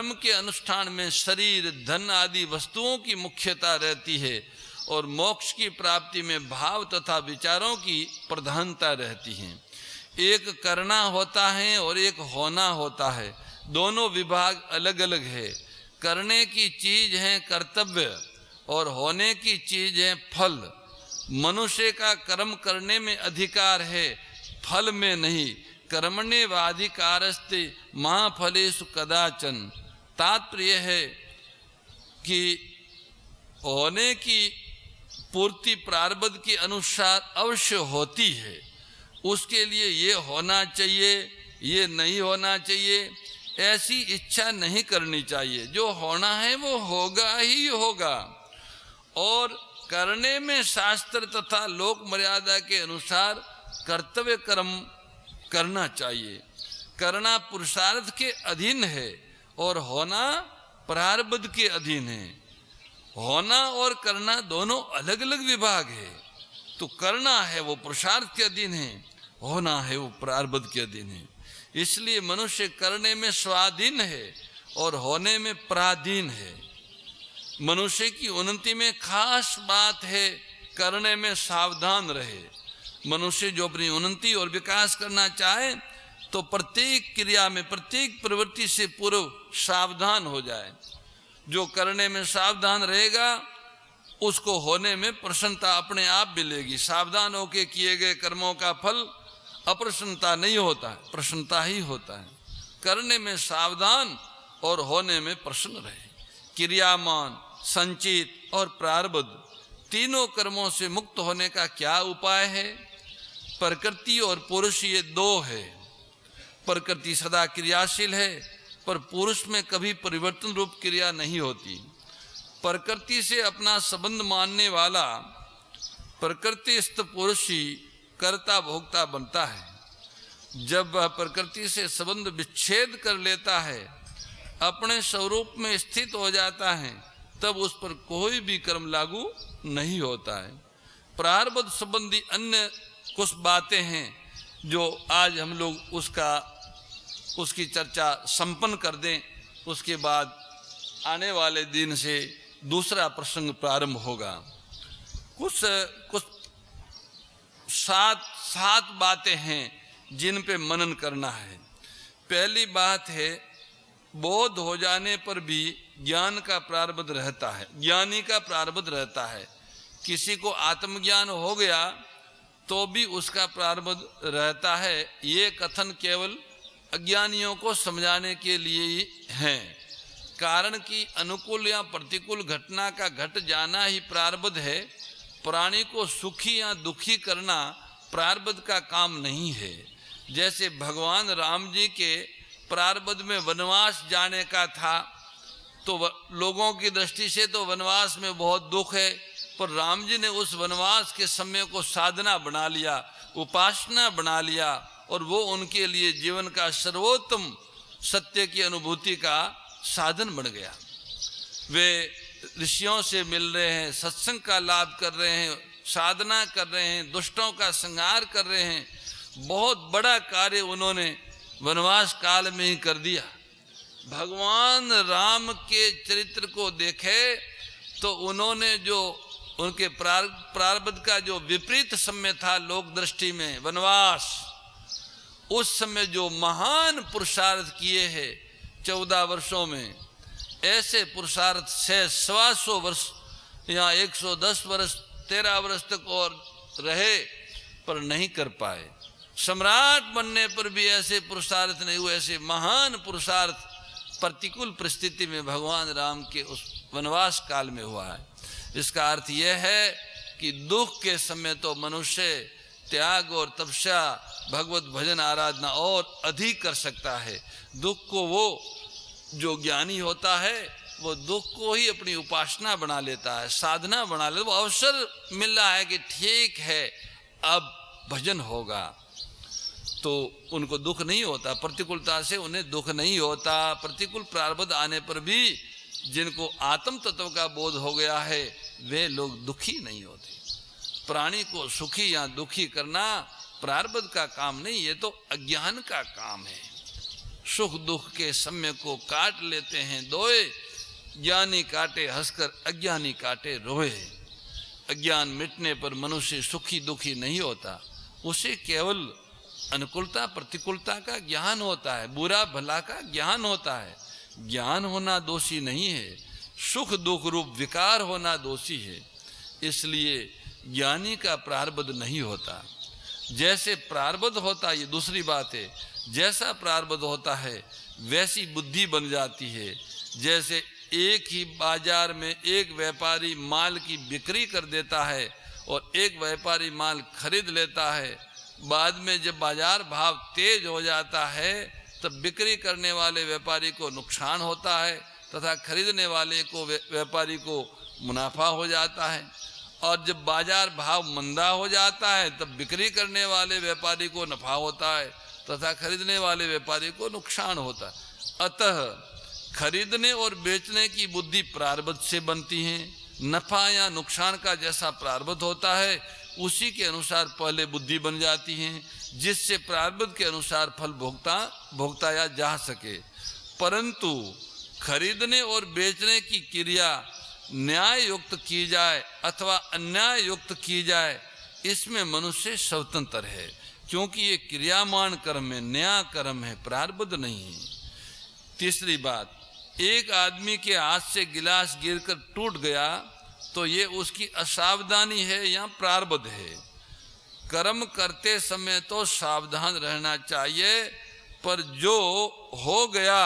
धर्म के अनुष्ठान में शरीर, धन आदि वस्तुओं की मुख्यता रहती है और मोक्ष की प्राप्ति में भाव तथा विचारों की प्रधानता रहती है। एक करना होता है और एक होना होता है, दोनों विभाग अलग अलग है। करने की चीज है कर्तव्य और होने की चीज है फल। मनुष्य का कर्म करने में अधिकार है, फल में नहीं। कर्मण्येवाधिकारस्ते महाफलेषु कदाचन। तात्पर्य है कि होने की पूर्ति प्रारब्ध के अनुसार अवश्य होती है, उसके लिए ये होना चाहिए, ये नहीं होना चाहिए, ऐसी इच्छा नहीं करनी चाहिए। जो होना है वो होगा ही होगा। और करने में शास्त्र तथा लोक मर्यादा के अनुसार कर्तव्य कर्म करना चाहिए। करना पुरुषार्थ के अधीन है और होना प्रारब्ध के अधीन है। होना और करना दोनों अलग अलग विभाग है। तो करना है वो पुरुषार्थ के अधीन है, होना है वो प्रारब्ध के अधीन है। इसलिए मनुष्य करने में स्वाधीन है और होने में पराधीन है। मनुष्य की उन्नति में खास बात है करने में सावधान रहे। मनुष्य जो अपनी उन्नति और विकास करना चाहे तो प्रत्येक क्रिया में, प्रत्येक प्रवृत्ति से पूर्व सावधान हो जाए। जो करने में सावधान रहेगा उसको होने में प्रसन्नता अपने आप मिलेगी। सावधान होकर किए गए कर्मों का फल अप्रसन्नता नहीं होता है, प्रसन्नता ही होता है। करने में सावधान और होने में प्रसन्न रहे। क्रियामान, संचित और प्रारब्ध तीनों कर्मों से मुक्त होने का क्या उपाय है? प्रकृति और पुरुष ये दो है। प्रकृति सदा क्रियाशील है पर पुरुष में कभी परिवर्तन रूप क्रिया नहीं होती। प्रकृति से अपना संबंध मानने वाला प्रकृतिस्थ पुरुष ही कर्ता भोक्ता बनता है। जब वह प्रकृति से संबंध विच्छेद कर लेता है, अपने स्वरूप में स्थित हो जाता है, तब उस पर कोई भी कर्म लागू नहीं होता है। प्रारब्ध संबंधी अन्य कुछ बातें हैं जो आज हम लोग उसकी चर्चा संपन्न कर दें, उसके बाद आने वाले दिन से दूसरा प्रसंग प्रारंभ होगा। कुछ सात बातें हैं जिन पे मनन करना है। पहली बात है, बोध हो जाने पर भी ज्ञान का प्रारब्ध रहता है, ज्ञानी का प्रारब्ध रहता है। किसी को आत्मज्ञान हो गया तो भी उसका प्रारब्ध रहता है। ये कथन केवल अज्ञानियों को समझाने के लिए ही है। कारण कि अनुकूल या प्रतिकूल घटना का घट जाना ही प्रारब्ध है। प्राणी को सुखी या दुखी करना प्रारब्ध का काम नहीं है। जैसे भगवान राम जी के प्रारब्ध में वनवास जाने का था, तो लोगों की दृष्टि से तो वनवास में बहुत दुख है, पर राम जी ने उस वनवास के समय को साधना बना लिया, उपासना बना लिया, और वो उनके लिए जीवन का सर्वोत्तम सत्य की अनुभूति का साधन बन गया। वे ऋषियों से मिल रहे हैं, सत्संग का लाभ कर रहे हैं, साधना कर रहे हैं, दुष्टों का संहार कर रहे हैं। बहुत बड़ा कार्य उन्होंने वनवास काल में ही कर दिया। भगवान राम के चरित्र को देखे तो उन्होंने जो उनके प्रारब्ध का जो विपरीत समय था लोक दृष्टि में, वनवास, उस समय जो महान पुरुषार्थ किए हैं 14 वर्षों में, ऐसे पुरुषार्थ से 125 वर्ष या 110 वर्ष 13 वर्ष तक और रहे पर नहीं कर पाए। सम्राट बनने पर भी ऐसे पुरुषार्थ नहीं हुए। ऐसे महान पुरुषार्थ प्रतिकूल परिस्थिति में भगवान राम के उस वनवास काल में हुआ है। इसका अर्थ यह है कि दुख के समय तो मनुष्य त्याग और तपस्या, भगवत भजन आराधना और अधिक कर सकता है। दुख को वो जो ज्ञानी होता है वो दुख को ही अपनी उपासना बना लेता है, साधना बना लेता है। वो अवसर मिल रहा है कि ठीक है अब भजन होगा, तो उनको दुख नहीं होता। प्रतिकूलता से उन्हें दुख नहीं होता। प्रतिकूल प्रारब्ध आने पर भी जिनको आत्म तत्व का बोध हो गया है वे लोग दुखी नहीं होते। प्राणी को सुखी या दुखी करना प्रारब्ध का काम नहीं, ये तो अज्ञान का काम है। सुख दुख के समय को काट लेते हैं दोए, ज्ञानी काटे हंसकर अज्ञानी काटे रोए। अज्ञान मिटने पर मनुष्य सुखी दुखी नहीं होता, उसे केवल अनुकूलता प्रतिकूलता का ज्ञान होता है, बुरा भला का ज्ञान होता है। ज्ञान होना दोषी नहीं है, सुख दुख रूप विकार होना दोषी है। इसलिए ज्ञानी का प्रारब्ध नहीं होता। जैसे प्रारब्ध होता, ये दूसरी बात है, जैसा प्रारब्ध होता है वैसी बुद्धि बन जाती है। जैसे एक ही बाजार में एक व्यापारी माल की बिक्री कर देता है और एक व्यापारी माल खरीद लेता है, बाद में जब बाजार भाव तेज हो जाता है तब बिक्री करने वाले व्यापारी को नुकसान होता है तथा खरीदने वाले को व्यापारी को मुनाफा हो जाता है। और जब बाजार भाव मंदा हो जाता है तब बिक्री करने वाले व्यापारी को नफा होता है तथा खरीदने वाले व्यापारी को नुकसान होता है। अतः खरीदने और बेचने की बुद्धि प्रारब्ध से बनती है। नफा या नुकसान का जैसा प्रारब्ध होता है उसी के अनुसार पहले बुद्धि बन जाती है, जिससे प्रारब्ध के अनुसार फल भोगताया जा सके। परंतु खरीदने और बेचने की क्रिया न्याय युक्त की जाए अथवा अन्याय युक्त की जाए, इसमें मनुष्य स्वतंत्र है, क्योंकि ये क्रियामान कर्म है, न्याय कर्म है, प्रारब्ध नहीं है। तीसरी बात, एक आदमी के हाथ से गिलास गिरकर टूट गया तो ये उसकी असावधानी है या प्रारब्ध है। कर्म करते समय तो सावधान रहना चाहिए, पर जो हो गया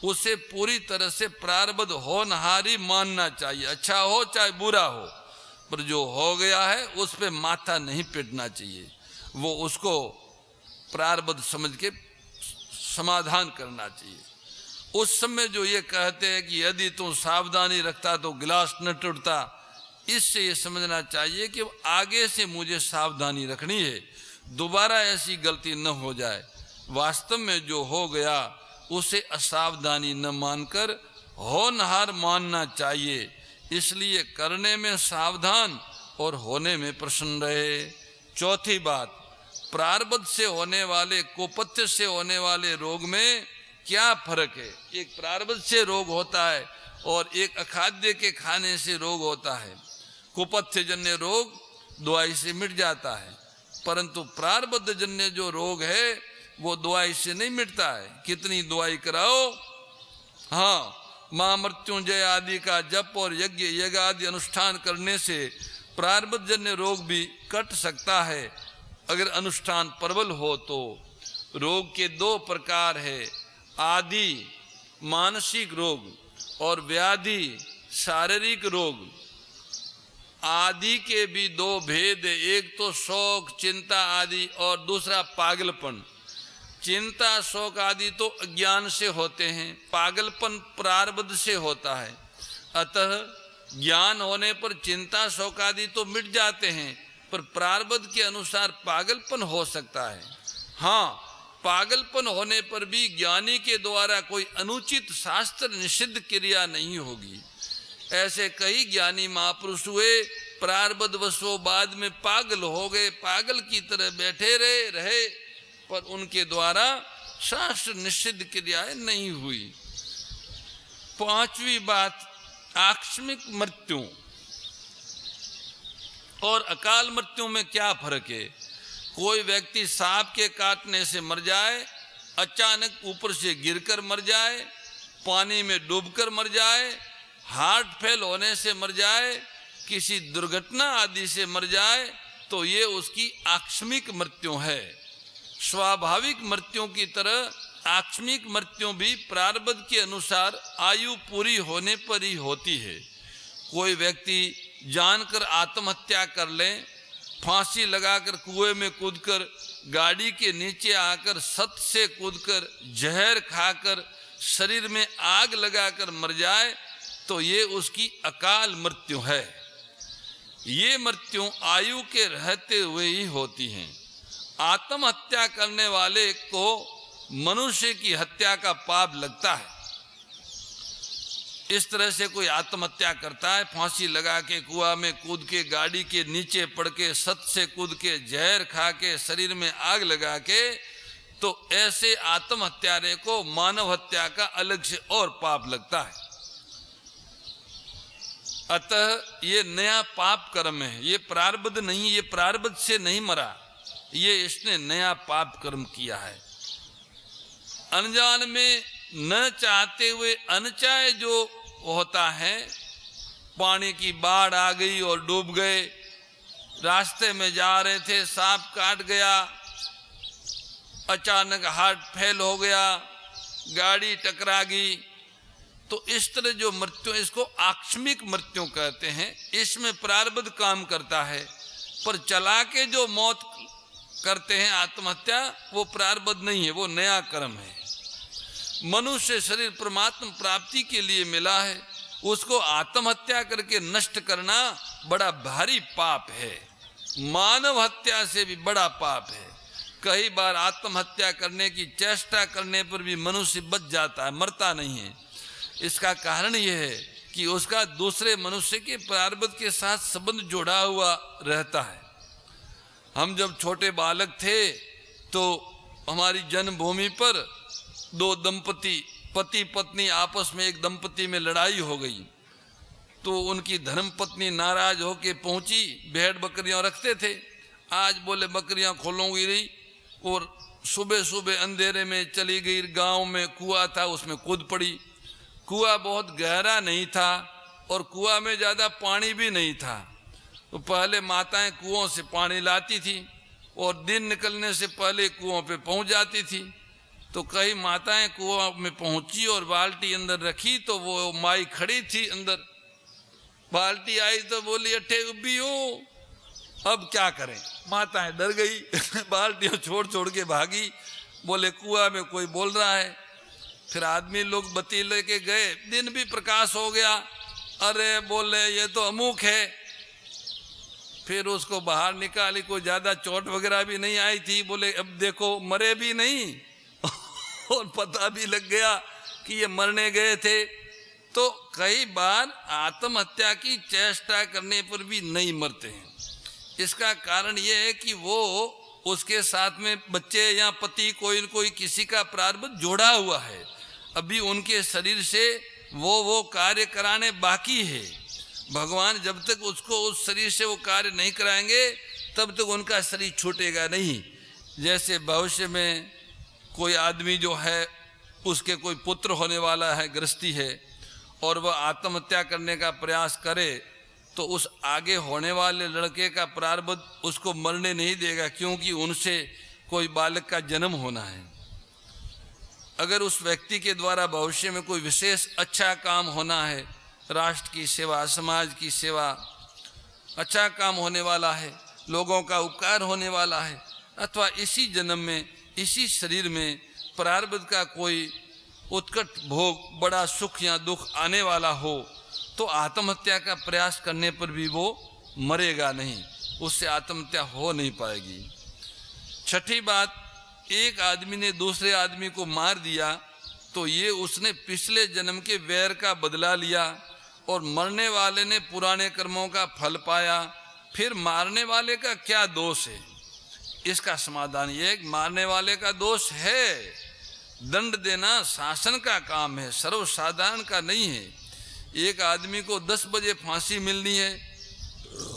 उसे पूरी तरह से प्रारब्ध होनहारी मानना चाहिए, अच्छा हो चाहे बुरा हो, पर जो हो गया है उस पे माथा नहीं पीटना चाहिए, वो उसको प्रारब्ध समझ के समाधान करना चाहिए। उस समय जो ये कहते हैं कि यदि तू सावधानी रखता तो गिलास न टूटता, इससे ये समझना चाहिए कि आगे से मुझे सावधानी रखनी है, दोबारा ऐसी गलती न हो जाए। वास्तव में जो हो गया उसे असावधानी न मानकर होनहार मानना चाहिए। इसलिए करने में सावधान और होने में प्रसन्न रहे। चौथी बात, प्रारब्ध से होने वाले कुपथ्य से होने वाले रोग में क्या फर्क है? एक प्रारब्ध से रोग होता है और एक अखाद्य के खाने से रोग होता है। कुपथ्य जन्य रोग दवाई से मिट जाता है, परंतु प्रारब्ध जन्य जो रोग है वो दवाई से नहीं मिटता है, कितनी दवाई कराओ। हाँ, मां मृत्युंजय आदि का जप और यज्ञ आदि अनुष्ठान करने से प्रारब्ध जन्य रोग भी कट सकता है, अगर अनुष्ठान प्रबल हो तो। रोग के दो प्रकार है, आदि मानसिक रोग और व्याधि शारीरिक रोग। आदि के भी दो भेद, एक तो शोक चिंता आदि और दूसरा पागलपन। चिंता शोक आदि तो अज्ञान से होते हैं, पागलपन प्रारब्ध से होता है। अतः ज्ञान होने पर चिंता शोक आदि तो मिट जाते हैं, पर प्रारब्ध के अनुसार पागलपन हो सकता है। हाँ, पागलपन होने पर भी ज्ञानी के द्वारा कोई अनुचित शास्त्र निषिद्ध क्रिया नहीं होगी। ऐसे कई ज्ञानी महापुरुष हुए, प्रारब्ध वशो बाद में पागल हो गए, पागल की तरह बैठे रहे, पर उनके द्वारा शास्त्र निषिद्ध क्रियाएं नहीं हुई। पांचवी बात, आकस्मिक मृत्यु और अकाल मृत्यु में क्या फर्क है? कोई व्यक्ति सांप के काटने से मर जाए, अचानक ऊपर से गिरकर मर जाए, पानी में डूबकर मर जाए, हार्ट फेल होने से मर जाए, किसी दुर्घटना आदि से मर जाए, तो ये उसकी आकस्मिक मृत्यु है। स्वाभाविक मृत्यु की तरह आकस्मिक मृत्यु भी प्रारब्ध के अनुसार आयु पूरी होने पर ही होती है। कोई व्यक्ति जानकर आत्महत्या कर ले, फांसी लगाकर कुएं में कूदकर, गाड़ी के नीचे आकर सत से कूदकर, जहर खाकर, शरीर में आग लगाकर मर जाए, तो ये उसकी अकाल मृत्यु है। ये मृत्यु आयु के रहते हुए ही होती हैं। आत्महत्या करने वाले को मनुष्य की हत्या का पाप लगता है। इस तरह से कोई आत्महत्या करता है, फांसी लगा के, कुआं में कूद के, गाड़ी के नीचे पड़ के, सत से कूद के, जहर खा के, शरीर में आग लगा के, तो ऐसे आत्महत्यारे को मानव हत्या का अलग से और पाप लगता है। अतः ये नया पाप कर्म है, ये प्रारब्ध नहीं, ये प्रारब्ध से नहीं मरा, ये इसने नया पाप कर्म किया है। अनजान में न चाहते हुए अनचाहे जो होता है, पानी की बाढ़ आ गई और डूब गए, रास्ते में जा रहे थे सांप काट गया, अचानक हार्ट फेल हो गया, गाड़ी टकरा गई, तो इस तरह जो मृत्यु, इसको आकस्मिक मृत्यु कहते हैं। इसमें प्रारब्ध काम करता है, पर चला के जो मौत करते हैं आत्महत्या, वो प्रारब्ध नहीं है, वो नया कर्म है। मनुष्य शरीर परमात्मा प्राप्ति के लिए मिला है, उसको आत्महत्या करके नष्ट करना बड़ा भारी पाप है, मानव हत्या से भी बड़ा पाप है। कई बार आत्महत्या करने की चेष्टा करने पर भी मनुष्य बच जाता है, मरता नहीं है। इसका कारण यह है कि उसका दूसरे मनुष्य के प्रारब्ध के साथ संबंध जुड़ा हुआ रहता है। हम जब छोटे बालक थे तो हमारी जन्मभूमि पर दो दंपति, पति पत्नी आपस में, एक दंपति में लड़ाई हो गई, तो उनकी धर्मपत्नी नाराज होके पहुंची। भेड़ बकरियां रखते थे, आज बोले बकरियां खोलूंगी नहीं, और सुबह सुबह अंधेरे में चली गई। गांव में कुआं था, उसमें कूद पड़ी। कुआं बहुत गहरा नहीं था और कुआं में ज़्यादा पानी भी नहीं था। तो पहले माताएं कुओं से पानी लाती थी और दिन निकलने से पहले कुओं पे पहुंच जाती थी। तो कई माताएं कुआं में पहुंची और बाल्टी अंदर रखी, तो वो माई खड़ी थी अंदर। बाल्टी आई तो बोली अट्ठे उब्बी हो, अब क्या करें। माताएं डर गई बाल्टियां छोड़ छोड़ के भागी, बोले कुआं में कोई बोल रहा है। फिर आदमी लोग बत्ती लेके गए, दिन भी प्रकाश हो गया। अरे बोले ये तो अमुक है। फिर उसको बाहर निकाली, कोई ज्यादा चोट वगैरह भी नहीं आई थी। बोले अब देखो मरे भी नहीं और पता भी लग गया कि ये मरने गए थे। तो कई बार आत्महत्या की चेष्टा करने पर भी नहीं मरते हैं। इसका कारण ये है कि वो उसके साथ में बच्चे या पति कोई न कोई किसी का प्रारब्ध जोड़ा हुआ है, अभी उनके शरीर से वो कार्य कराने बाकी है। भगवान जब तक उसको उस शरीर से वो कार्य नहीं कराएंगे तब तक उनका शरीर छूटेगा नहीं। जैसे भविष्य में कोई आदमी जो है, उसके कोई पुत्र होने वाला है, गृहस्थी है, और वह आत्महत्या करने का प्रयास करे, तो उस आगे होने वाले लड़के का प्रारब्ध उसको मरने नहीं देगा, क्योंकि उनसे कोई बालक का जन्म होना है। अगर उस व्यक्ति के द्वारा भविष्य में कोई विशेष अच्छा काम होना है, राष्ट्र की सेवा, समाज की सेवा, अच्छा काम होने वाला है, लोगों का उपकार होने वाला है, अथवा इसी जन्म में इसी शरीर में प्रारब्ध का कोई उत्कट भोग, बड़ा सुख या दुख आने वाला हो, तो आत्महत्या का प्रयास करने पर भी वो मरेगा नहीं, उससे आत्महत्या हो नहीं पाएगी। छठी बात, एक आदमी ने दूसरे आदमी को मार दिया तो ये उसने पिछले जन्म के वैर का बदला लिया, और मरने वाले ने पुराने कर्मों का फल पाया। फिर मारने वाले का क्या दोष है? इसका समाधान ये है कि मारने वाले का दोष है, दंड देना शासन का काम है, सर्वसाधारण का नहीं है। एक आदमी को 10 बजे फांसी मिलनी है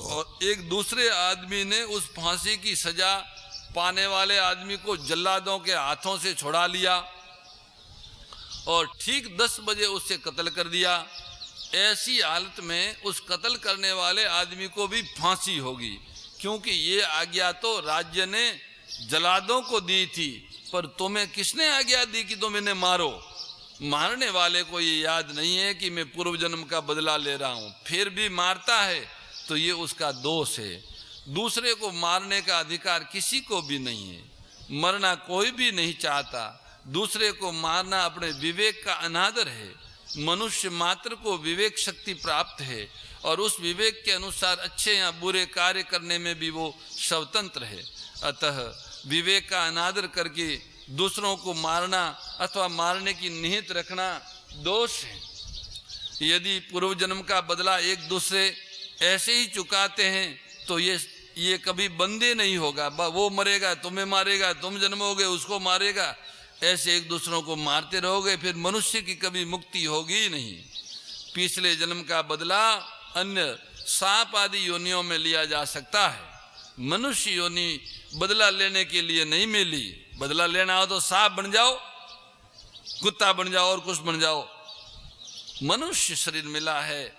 और एक दूसरे आदमी ने उस फांसी की सजा पाने वाले आदमी को जल्लादों के हाथों से छुड़ा लिया और ठीक 10 बजे उससे कत्ल कर दिया। ऐसी हालत में उस कत्ल करने वाले आदमी को भी फांसी होगी, क्योंकि ये आज्ञा तो राज्य ने जल्लादों को दी थी, पर तुम्हें किसने आज्ञा दी कि तुम इन्हें मारो? मारने वाले को ये याद नहीं है कि मैं पूर्व जन्म का बदला ले रहा हूँ, फिर भी मारता है, तो ये उसका दोष है। दूसरे को मारने का अधिकार किसी को भी नहीं है, मरना कोई भी नहीं चाहता। दूसरे को मारना अपने विवेक का अनादर है। मनुष्य मात्र को विवेक शक्ति प्राप्त है और उस विवेक के अनुसार अच्छे या बुरे कार्य करने में भी वो स्वतंत्र है। अतः विवेक का अनादर करके दूसरों को मारना अथवा मारने की नियत रखना दोष है। यदि पूर्व जन्म का बदला एक दूसरे ऐसे ही चुकाते हैं तो ये ये कभी बंदे नहीं होगा। वो मरेगा तुम्हें मारेगा, तुम जन्मोगे उसको मारेगा, ऐसे एक दूसरों को मारते रहोगे, फिर मनुष्य की कभी मुक्ति होगी ही नहीं। पिछले जन्म का बदला अन्य सांप आदि योनियों में लिया जा सकता है, मनुष्य योनि बदला लेने के लिए नहीं मिली। बदला लेना हो तो सांप बन जाओ, कुत्ता बन जाओ और कुछ बन जाओ। मनुष्य शरीर मिला है,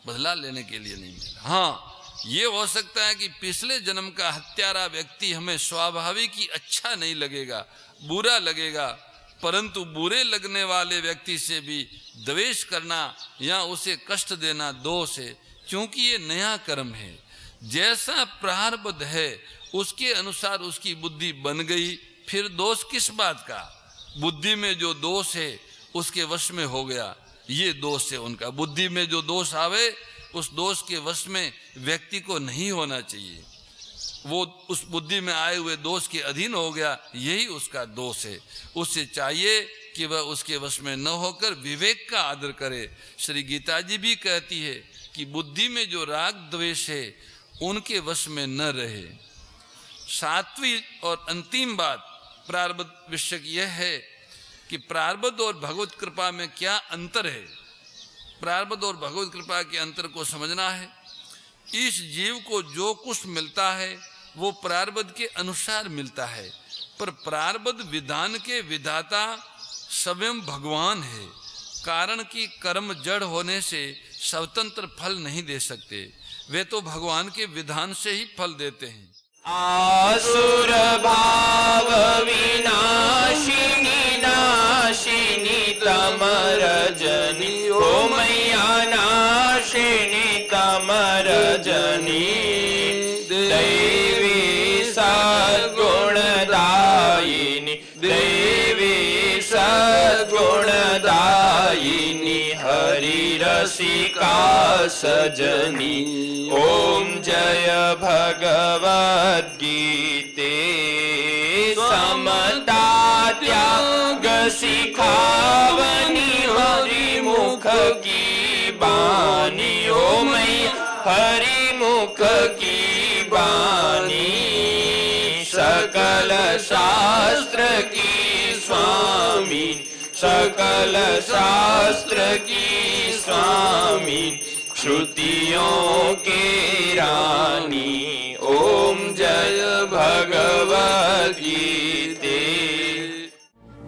बदला लेने के लिए नहीं मिला। हाँ, ये हो सकता है कि पिछले जन्म का हत्यारा व्यक्ति हमें स्वाभाविक ही अच्छा नहीं लगेगा, बुरा लगेगा, परंतु बुरे लगने वाले व्यक्ति से भी द्वेष करना या उसे कष्ट देना दोष है, क्योंकि ये नया कर्म है। जैसा प्रारब्ध है उसके अनुसार उसकी बुद्धि बन गई, फिर दोष किस बात का? बुद्धि में जो दोष है उसके वश में हो गया, ये दोष है उनका। बुद्धि में जो दोष आवे उस दोष के वश में व्यक्ति को नहीं होना चाहिए। वो उस बुद्धि में आए हुए दोष के अधीन हो गया, यही उसका दोष है। उससे चाहिए कि वह उसके वश में न होकर विवेक का आदर करे। श्री गीता जी भी कहती है कि बुद्धि में जो राग द्वेष है उनके वश में न रहे। सातवीं और अंतिम बात प्रारब्ध विषय की यह है कि प्रारब्ध और भगवत कृपा में क्या अंतर है। प्रारब्ध और भगवत कृपा के अंतर को समझना है। इस जीव को जो कुछ मिलता है वो प्रारब्ध के अनुसार मिलता है, पर प्रारब्ध विधान के विधाता स्वयं भगवान है। कारण कि कर्म जड़ होने से स्वतंत्र फल नहीं दे सकते, वे तो भगवान के विधान से ही फल देते हैं। आसुर भाव विनाशिनी नाशिनी तमरजनी, ओ मैया नाशिनी तमरजनी। दैवी सद्गुणदायिनी, दैवी सद्गुणदायिनी, हरि रसिका सजनी। ओम जय भगवद्गीते समता त्याग सिखावनी, हरि मुख की बानी। ओ मैया हरि मुख की बानी, सकल शास्त्र की स्वामी, सकल शास्त्र की स्वामी, श्रुतियों के रानी। ओम जय भगवद्गीते।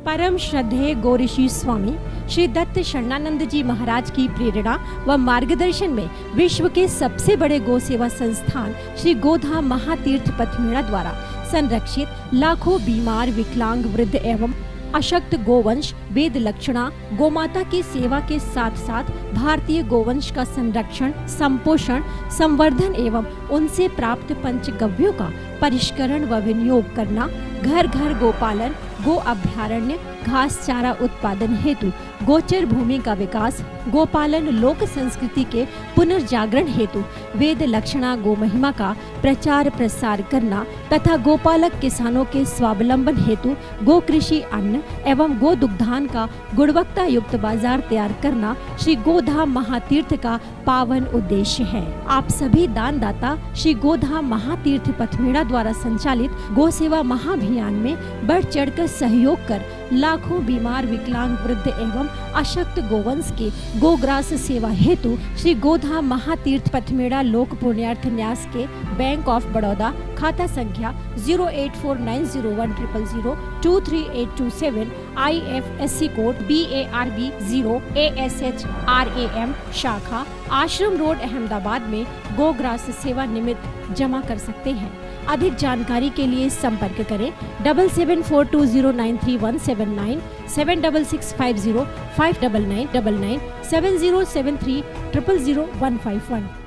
परम श्रद्धेय गौरीशी स्वामी श्री दत्त शरणानंद जी महाराज की प्रेरणा व मार्गदर्शन में विश्व के सबसे बड़े गौ सेवा संस्थान श्री गोधाम महातीर्थ पथमेड़ा द्वारा संरक्षित लाखों बीमार, विकलांग, वृद्ध एवं अशक्त गोवंश वेद लक्षणा गोमाता की सेवा के साथ साथ भारतीय गोवंश का संरक्षण, संपोषण, संवर्धन एवं उनसे प्राप्त पंचगव्यों का परिष्करण व विनियोग करना, घर घर गोपालन, गो अभ्यारण्य, घास चारा उत्पादन हेतु गोचर भूमि का विकास, गोपालन लोक संस्कृति के पुनर्जागरण हेतु वेद लक्षणा गो महिमा का प्रचार प्रसार करना तथा गोपालक किसानों के स्वावलंबन हेतु गो कृषि अन्न एवं गो दुग्धान का गुणवत्ता युक्त बाजार तैयार करना श्री गोधाम महातीर्थ का पावन उद्देश्य है। आप सभी दान दाता श्री गोधाम महातीर्थ पथमेड़ा द्वारा संचालित गो सेवा महाअभियान में बढ़ चढ़कर सहयोग कर लाखों बीमार, विकलांग, वृद्ध एवं अशक्त गोवंश के गोग्रास सेवा हेतु श्री गोधाम महातीर्थ पथमेड़ा लोक पुण्यार्थ न्यास के बैंक ऑफ बड़ौदा खाता संख्या 084901000238827 IFSC कोड BARB 0 ASHRAM शाखा आश्रम रोड अहमदाबाद में गोग्रास सेवा निमित्त जमा कर सकते हैं। अधिक जानकारी के लिए संपर्क करें 7742093179 7665059999 7073000151।